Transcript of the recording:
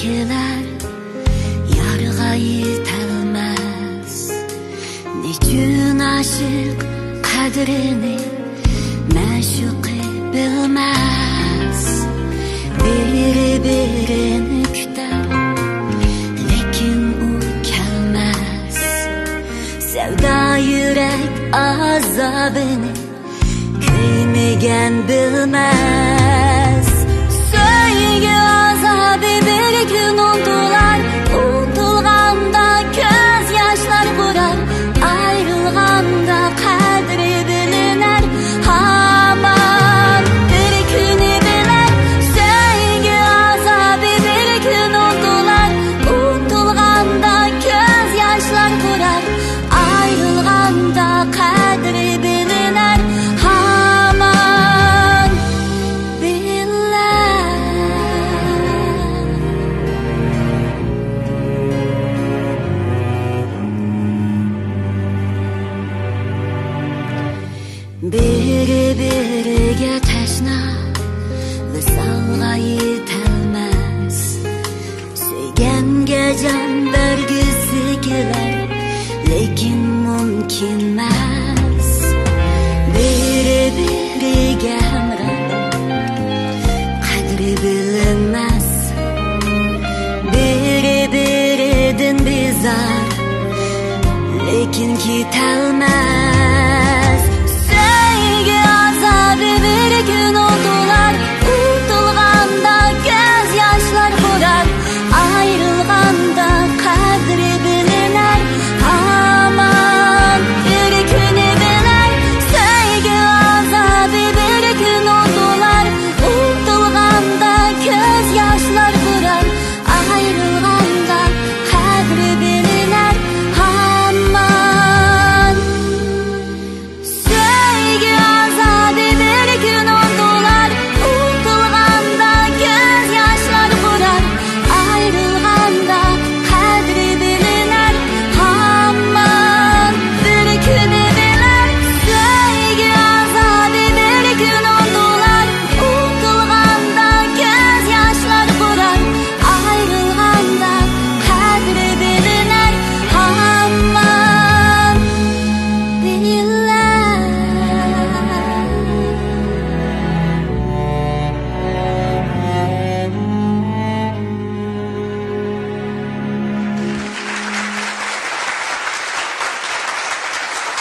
sevgiler yarga yetolmas. Nechun aşık qadrini ma'shuqi bilmas. Bir-birini kutar lekin u kelmas. Sevda yürek azabini kuymagan bilmas. Sevgi azabı bir gün unutular, unutulganda göz yaşlar kurar, ayrılganda kadri biliner. Aman bir günü biler, sevgi azabı bir gün unutular, unutulganda göz yaşlar kurar, ayrılganda kadri biliner. Aman billah. Bir-biriga tashna visolga yetolmas. Suyganga jon bergisi kelar lekin mumkinmas.